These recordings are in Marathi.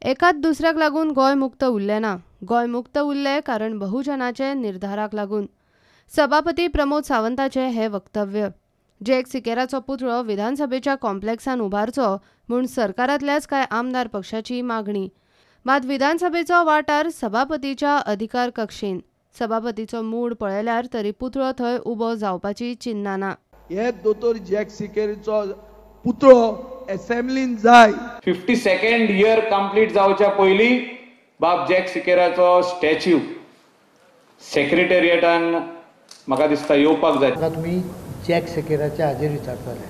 एकात दुसऱ्याक लागून गोय मुक्त उरलें ना. गोय मुक्त उरलें कारण बहुजनाचे निर्धाराक लागून. सभापती प्रमोद सावंताचे हे वक्तव्य. जॅक सिकेराचो पुतळो विधानसभेच्या कॉम्प्लेक्सान उबारचो म्हूण सरकारांतल्याच कांय आमदार पक्षाची मागणी. मात विधानसभेचो वाठार सभापतीच्या अधिकार कक्षेन. सभापतीचो मूड पळयल्यार तरी पुतळो थंय उबो जावपाची चिन्नां ना. हे दोतोर जॅक सिकेरीचो पुतळो असेंब्लीन जाय. 52nd इयर कंप्लीट जावच्या पयलीं बाब जॅक सिकेराचो स्टॅच्यू सेक्रेटरिएटान म्हाका दिसता येवपाक जाय. तुम्ही जॅक सिकेराच्या हाजेर विचारताले.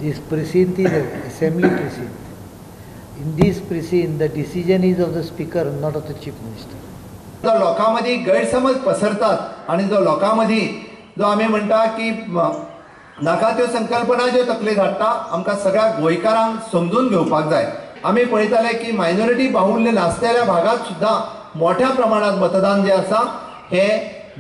This precedent is assembly precedent. In this precedent the decision is of the speaker, not of the chief minister. जो लोकांमध्ये गैरसमज पसरतात आणि जो लोकांमध्ये जो आम्ही म्हणटा की नाका त्यो संकल्पना ज्यो तकलेक हाडटा आमकां सगळ्या गोंयकारांक समजून घेवपाक जाय. आमी पळयताले की मायनॉरिटी बाहुल्य नासलेल्या भागात सुद्धा मोठ्या प्रमाणात मतदान जे आसा हे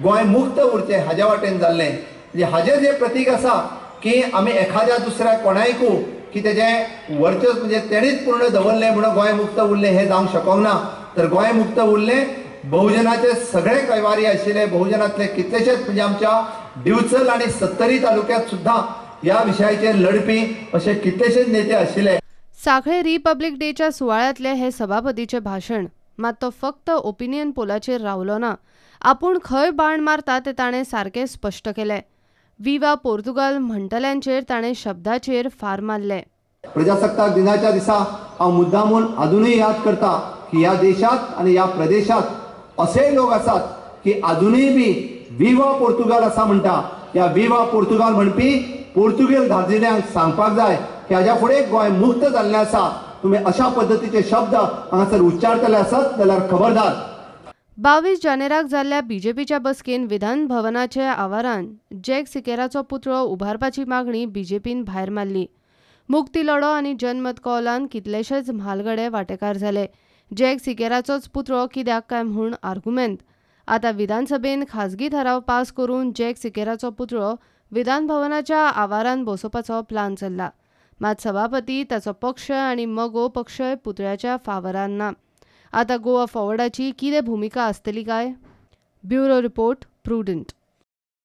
गोंय मुक्त उरचे हाज्या वाटेन जाल्लें. म्हणजे हाजें जें प्रतीक आसा की आमी एखाद्या दुसऱ्या कोणायकू की तेजें वर्चस्व म्हणजे तेणीच पूर्ण दवरलें म्हणून गोंय मुक्त उरलें हें जावंक शकोंक ना. तर गोंय मुक्त उरलें बहुजनाचे सगळे कैवारी आशिल्ले. बहुजनातले कितलेशेच म्हणजे आमच्या दिवचल आणि सत्तरी तालुक्यात सुद्धा या विशयाचेर लढपी असे कितलेशेच नेते आशिल्ले. सांखळे रिपब्लीक डेच्या सुवाळ्यातले हे सभापतीचे भाशण. मात तो फक्त ओपिनियन पोलाचेर रावलो ना. आपूण खंय बाण मारता ते ताणें सारकें स्पश्ट केलें. विवा पोर्तुगाल म्हणटल्यांचेर ताणें शब्दाचेर फार मारले. प्रजासत्ताक दिनाच्या दिसा हांव मुद्दामून अजूनही याद करता की या देशात आणि या प्रदेशात असे लोक असतात की अजूनही बी विवा पोर्तुगाल असा म्हणटा. या विवा पोर्तुगाल म्हणपी पोर्तुगेज दादल्यांक सांगपाक जाय की हाज्या फुडें गोंय मुक्त जाल्लें आसा. तुम्ही अशा पद्धतीचे शब्द हांगासर उच्चारतले आसत जाल्यार खबरदार. 22 जानेराक जाल्ल्या बीजेपीच्या बसकेन विधान भवनाच्या आवारांत जॅक सिकेराचो पुतळो उबारपाची मागणी बीजेपीन भायर मारली. मुक्ती लढो आनी जनमत कौलान कितलेशेच म्हालगडे वांटेकार जाले. जॅक सिकेराचोच पुतळो कित्याक काय म्हूण आर्ग्युमेंट. आतां विधानसभेन खाजगी थाराव पास करून जॅक सिकेराचो पुतळो विधान भवनाच्या आवारांत बसोवपाचो प्लान चल्ला. मात सभापती, ताचो पक्ष आनी मगो पक्षय पुतळ्याच्या फावरान ना. आतां गोवा फॉरवर्डाची कितें भुमिका आसतली काय? Bureau report, prudent.